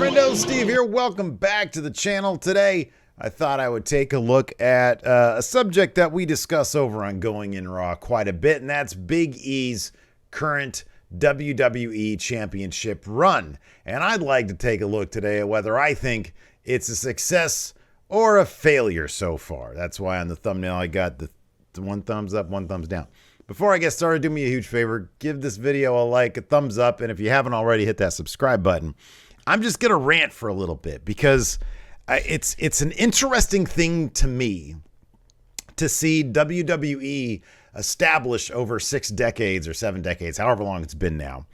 friendo, Steve here. Welcome back to the channel. Today, I thought I would take a look at a subject that we discuss over on Going in Raw quite a bit, and that's Big E's current WWE Championship run. And I'd like to take a look today at whether I think it's a success or a failure so far. That's why on the thumbnail I got the one thumbs up, one thumbs down. Before I get started, do me a huge favor. Give this video a like, a thumbs up, and if you haven't already, hit that subscribe button. I'm just going to rant for a little bit because it's an interesting thing to me to see WWE establish over 6 decades or 7 decades, however long it's been now,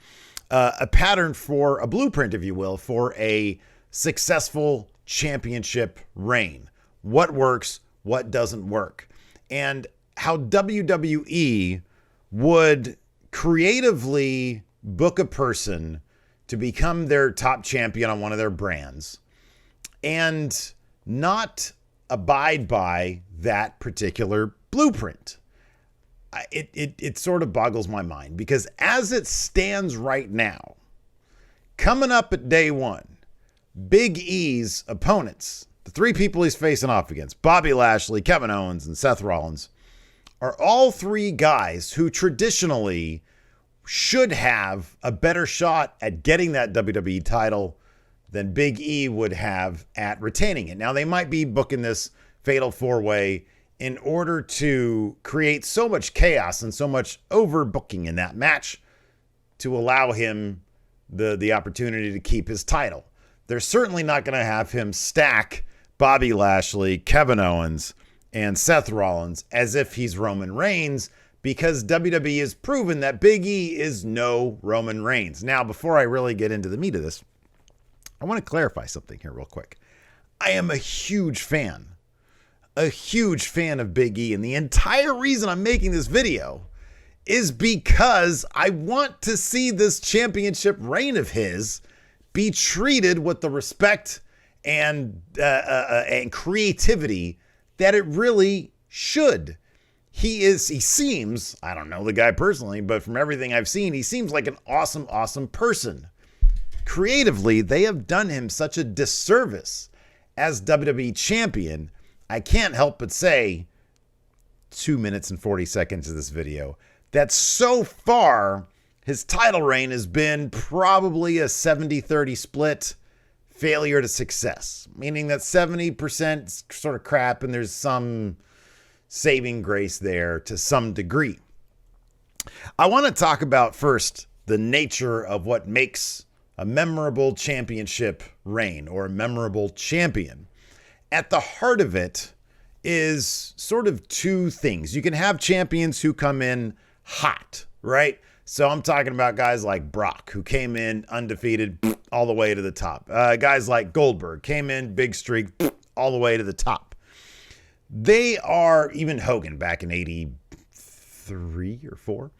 a pattern for a blueprint, if you will, for a successful championship reign. What works, what doesn't work, and how WWE would creatively book a person to become their top champion on one of their brands and not abide by that particular blueprint. It sort of boggles my mind because as it stands right now, coming up at day one, Big E's opponents, the 3 people he's facing off against, Bobby Lashley, Kevin Owens, and Seth Rollins, are all 3 guys who traditionally should have a better shot at getting that WWE title than Big E would have at retaining it. Now, they might be booking this fatal 4-way in order to create so much chaos and so much overbooking in that match to allow him the opportunity to keep his title. They're certainly not going to have him stack Bobby Lashley, Kevin Owens, and Seth Rollins as if he's Roman Reigns, because WWE has proven that Big E is no Roman Reigns. Now, before I really get into the meat of this, I want to clarify something here real quick. I am a huge fan of Big E, and the entire reason I'm making this video is because I want to see this championship reign of his be treated with the respect and creativity that it really should. He seems, I don't know the guy personally, but from everything I've seen, he seems like an awesome person. Creatively, they have done him such a disservice as WWE champion. I can't help but say, 2 minutes and 40 seconds of this video, that so far, his title reign has been probably a 70-30 split, failure to success, meaning that 70% is sort of crap and there's some saving grace there to some degree. I want to talk about first the nature of what makes a memorable championship reign or a memorable champion. At the heart of it is sort of 2 things. You can have champions who come in hot, right? So I'm talking about guys like Brock, who came in undefeated all the way to the top. Guys like Goldberg came in big streak all the way to the top. They are, even Hogan back in 83 or 4.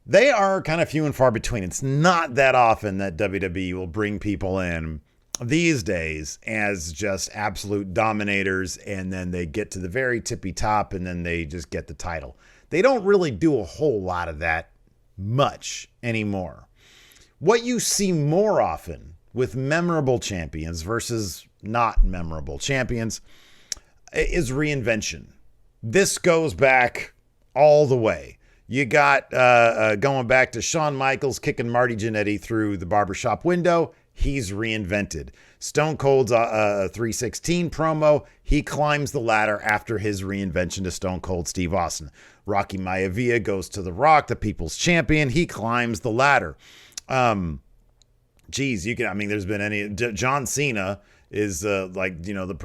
They are kind of few and far between. It's not that often that WWE will bring people in these days as just absolute dominators, and then they get to the very tippy top and then they just get the title. They don't really do a whole lot of that much anymore. What you see more often with memorable champions versus not memorable champions is reinvention. This goes back all the way. You got going back to Shawn Michaels kicking Marty Jannetty through the barbershop window. He's reinvented. Stone Cold's 316 promo. He climbs the ladder after his reinvention to Stone Cold Steve Austin. Rocky Maivia goes to The Rock, the people's champion. He climbs the ladder. There's been John Cena is the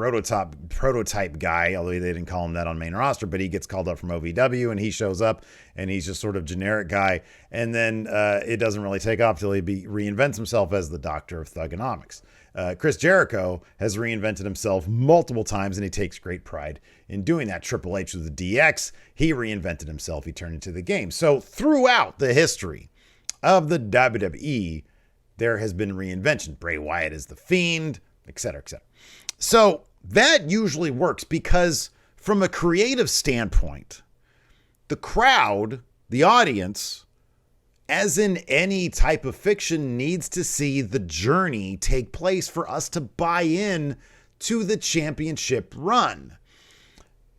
prototype guy, although they didn't call him that on main roster, but he gets called up from OVW and he shows up and he's just sort of generic guy. And then it doesn't really take off till he reinvents himself as the Doctor of Thugonomics. Chris Jericho has reinvented himself multiple times and he takes great pride in doing that. Triple H with the DX, he reinvented himself. He turned into the game. So throughout the history of the WWE, there has been reinvention. Bray Wyatt is the Fiend, etc., etc. So that usually works because from a creative standpoint, the crowd, the audience, as in any type of fiction, needs to see the journey take place for us to buy in to the championship run.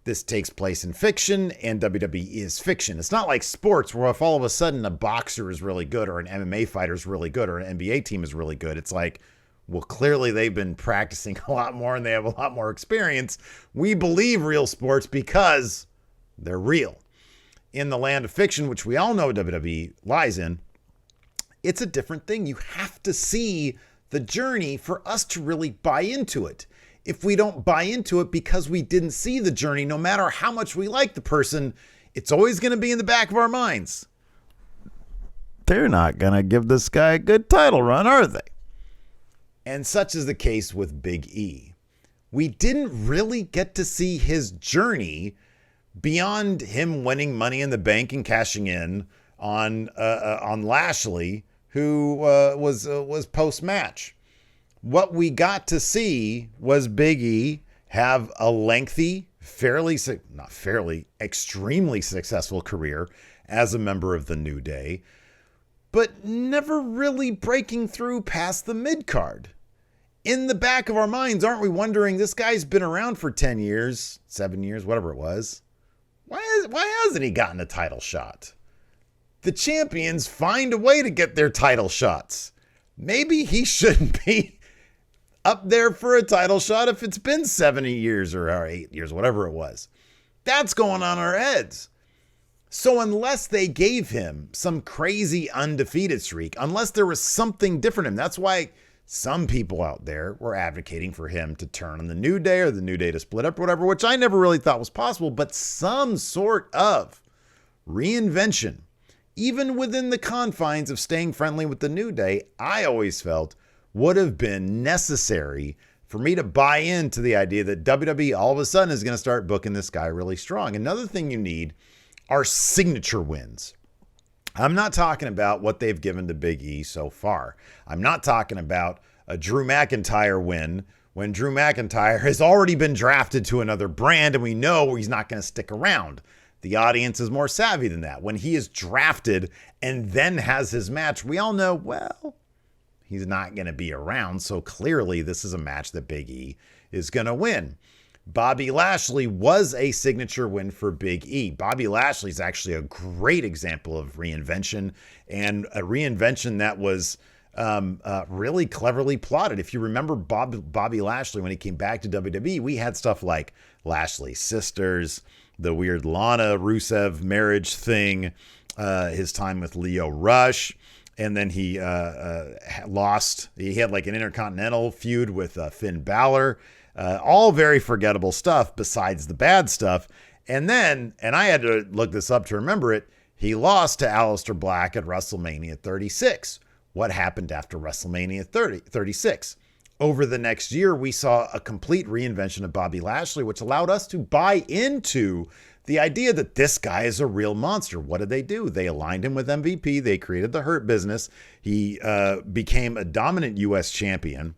This takes place in fiction, and WWE is fiction. It's not like sports where if all of a sudden a boxer is really good or an MMA fighter is really good or an NBA team is really good, it's like, well, clearly they've been practicing a lot more and they have a lot more experience. We believe real sports because they're real. In the land of fiction, which we all know WWE lies in, it's a different thing. You have to see the journey for us to really buy into it. If we don't buy into it because we didn't see the journey, no matter how much we like the person, it's always going to be in the back of our minds. They're not going to give this guy a good title run, are they? And such is the case with Big E. We didn't really get to see his journey beyond him winning Money in the Bank and cashing in on Lashley, who was post-match. What we got to see was Big E have a lengthy, extremely successful career as a member of the New Day, but never really breaking through past the mid-card. In the back of our minds, aren't we wondering, this guy's been around for 10 years, 7 years, whatever it was. Why hasn't he gotten a title shot? The champions find a way to get their title shots. Maybe he shouldn't be up there for a title shot if it's been 70 years or 8 years, whatever it was. That's going on our heads. So unless they gave him some crazy undefeated streak, unless there was something different in him, that's why some people out there were advocating for him to turn on the New Day or the New Day to split up or whatever, which I never really thought was possible, but some sort of reinvention, even within the confines of staying friendly with the New Day, I always felt would have been necessary for me to buy into the idea that WWE all of a sudden is going to start booking this guy really strong. Another thing you need are signature wins. I'm not talking about what they've given to Big E so far. I'm not talking about a Drew McIntyre win when Drew McIntyre has already been drafted to another brand and we know he's not going to stick around. The audience is more savvy than that. When he is drafted and then has his match, we all know, well, he's not going to be around, so clearly this is a match that Big E is going to win. Bobby Lashley was a signature win for Big E. Bobby Lashley is actually a great example of reinvention, and a reinvention that was really cleverly plotted. If you remember Bobby Lashley when he came back to WWE, we had stuff like Lashley's sisters, the weird Lana Rusev marriage thing, his time with Lio Rush. And then he lost. He had like an intercontinental feud with Finn Balor. All very forgettable stuff besides the bad stuff. And then, and I had to look this up to remember it, he lost to Aleister Black at WrestleMania 36. What happened after WrestleMania 36? Over the next year, we saw a complete reinvention of Bobby Lashley, which allowed us to buy into the idea that this guy is a real monster. What did they do? They aligned him with MVP. They created the Hurt Business. He became a dominant U.S. champion.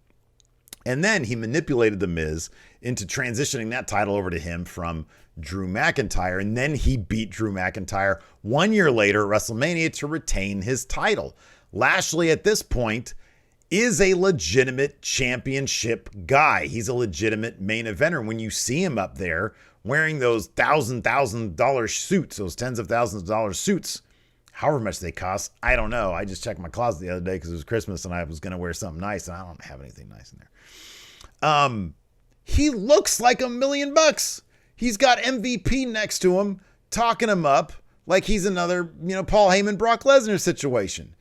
And then he manipulated The Miz into transitioning that title over to him from Drew McIntyre. And then he beat Drew McIntyre 1 year later at WrestleMania to retain his title. Lashley at this point is a legitimate championship guy. He's a legitimate main eventer. When you see him up there wearing those $1,000 suits, those tens of thousands of dollars suits, however much they cost, I don't know. I just checked my closet the other day because it was Christmas and I was going to wear something nice, and I don't have anything nice in there. He looks like $1 million. He's got MVP next to him, talking him up like he's another, Paul Heyman, Brock Lesnar situation.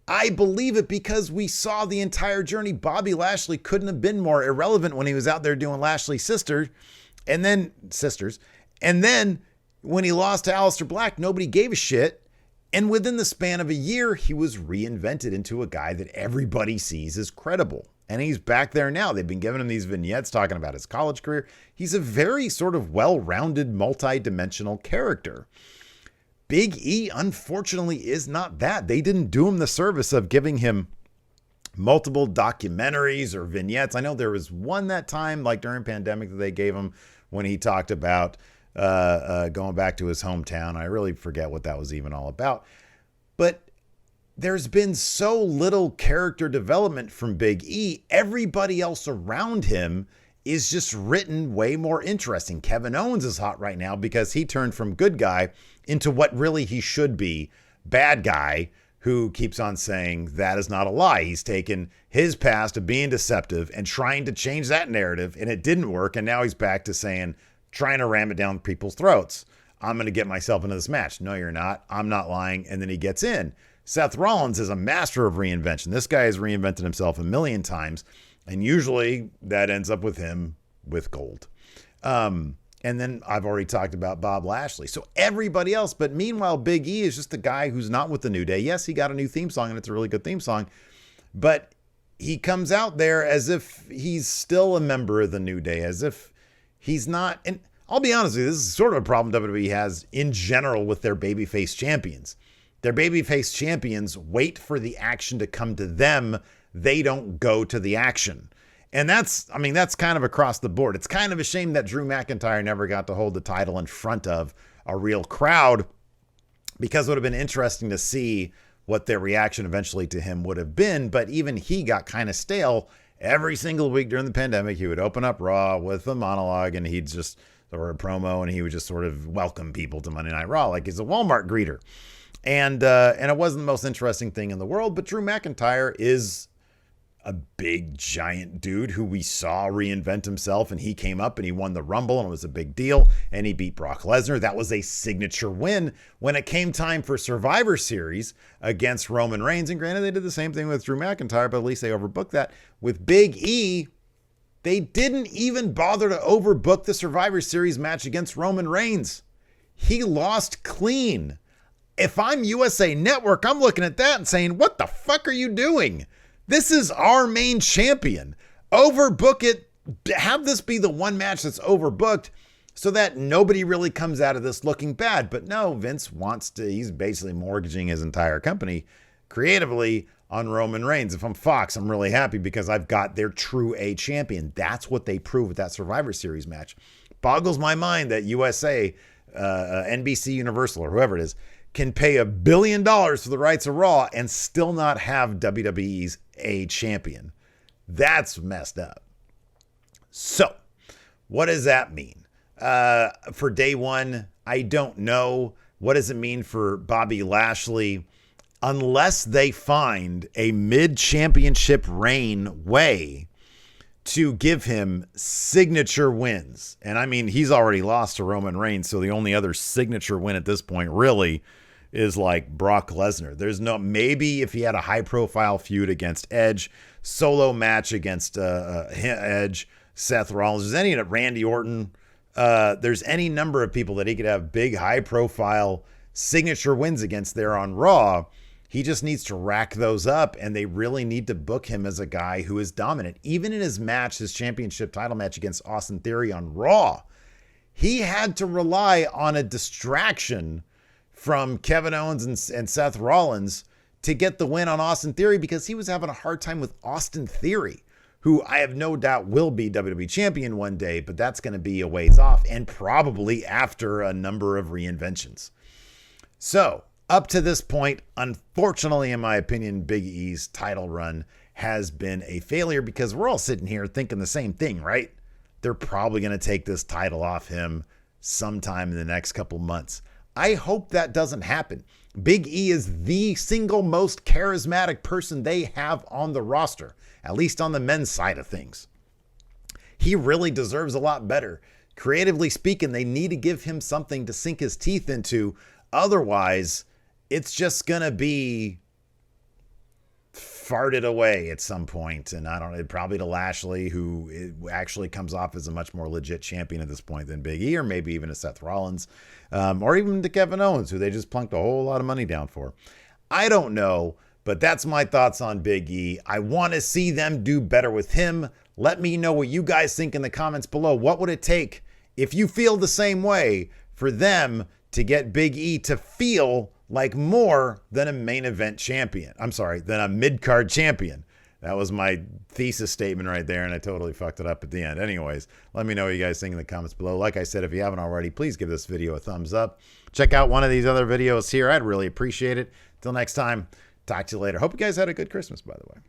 I believe it because we saw the entire journey. Bobby Lashley couldn't have been more irrelevant when he was out there doing Lashley's sisters. And then when he lost to Aleister Black, nobody gave a shit. And within the span of a year, he was reinvented into a guy that everybody sees as credible. And he's back there now. They've been giving him these vignettes talking about his college career. He's a very sort of well-rounded, multi-dimensional character. Big E, unfortunately, is not that. They didn't do him the service of giving him multiple documentaries or vignettes. I know there was one that time, like during pandemic, that they gave him when he talked about going back to his hometown. I really forget what that was even all about. But there's been so little character development from Big E. Everybody else around him is just written way more interesting. Kevin Owens is hot right now because he turned from good guy into what really he should be, bad guy, who keeps on saying that is not a lie. He's taken his past of being deceptive and trying to change that narrative, and it didn't work. And now he's back to saying, trying to ram it down people's throats. I'm going to get myself into this match. No, you're not. I'm not lying. And then he gets in. Seth Rollins is a master of reinvention. This guy has reinvented himself a million times, and usually that ends up with him with gold. And then I've already talked about Bob Lashley. So everybody else, but meanwhile, Big E is just a guy who's not with the New Day. Yes, he got a new theme song, and it's a really good theme song, but he comes out there as if he's still a member of the New Day, as if he's not. And I'll be honest with you, this is sort of a problem WWE has in general with their babyface champions. Their babyface champions wait for the action to come to them. They don't go to the action. And that's kind of across the board. It's kind of a shame that Drew McIntyre never got to hold the title in front of a real crowd, because it would have been interesting to see what their reaction eventually to him would have been. But even he got kind of stale. Every single week during the pandemic, he would open up Raw with a monologue, and he'd just, or a promo, and he would just sort of welcome people to Monday Night Raw like he's a Walmart greeter. And it wasn't the most interesting thing in the world, but Drew McIntyre is a big, giant dude who we saw reinvent himself, and he came up and he won the Rumble, and it was a big deal, and he beat Brock Lesnar. That was a signature win. When it came time for Survivor Series against Roman Reigns, and granted, they did the same thing with Drew McIntyre, but at least they overbooked that. With Big E, they didn't even bother to overbook the Survivor Series match against Roman Reigns. He lost clean. If I'm USA Network, I'm looking at that and saying, what the fuck are you doing? This is our main champion. Overbook it. Have this be the one match that's overbooked so that nobody really comes out of this looking bad. But no, Vince wants to, he's basically mortgaging his entire company creatively on Roman Reigns. If I'm Fox, I'm really happy because I've got their true A champion. That's what they proved with that Survivor Series match. Boggles my mind that USA, NBC Universal, or whoever it is, can pay $1 billion for the rights of Raw and still not have WWE's A champion. That's messed up. So, what does that mean? For day one, I don't know. What does it mean for Bobby Lashley? Unless they find a mid-championship reign way to give him signature wins. And I mean, he's already lost to Roman Reigns, so the only other signature win at this point really is like Brock Lesnar. There's no, maybe if he had a high profile feud against Edge, solo match against Edge, Seth Rollins, there's any Randy Orton, there's any number of people that he could have big high profile signature wins against there on Raw. He just needs to rack those up, and they really need to book him as a guy who is dominant. Even in his match, his championship title match against Austin Theory on Raw, he had to rely on a distraction from Kevin Owens and Seth Rollins to get the win on Austin Theory, because he was having a hard time with Austin Theory, who I have no doubt will be WWE champion one day, but that's going to be a ways off and probably after a number of reinventions. So up to this point, unfortunately, in my opinion, Big E's title run has been a failure, because we're all sitting here thinking the same thing, right? They're probably going to take this title off him sometime in the next couple months. I hope that doesn't happen. Big E is the single most charismatic person they have on the roster, at least on the men's side of things. He really deserves a lot better. Creatively speaking, they need to give him something to sink his teeth into. Otherwise, it's just going to be farted away at some point. And I don't know, probably to Lashley, who actually comes off as a much more legit champion at this point than Big E, or maybe even to Seth Rollins, or even to Kevin Owens, who they just plunked a whole lot of money down for. I don't know, but that's my thoughts on Big E. I want to see them do better with him. Let me know what you guys think in the comments below. What would it take, if you feel the same way, for them to get Big E to feel like more than a main event champion? I'm sorry, than a mid-card champion. That was my thesis statement right there, and I totally fucked it up at the end. Anyways, let me know what you guys think in the comments below. Like I said, if you haven't already, please give this video a thumbs up. Check out one of these other videos here. I'd really appreciate it. Till next time, Talk to you later. Hope you guys had a good Christmas, by the way.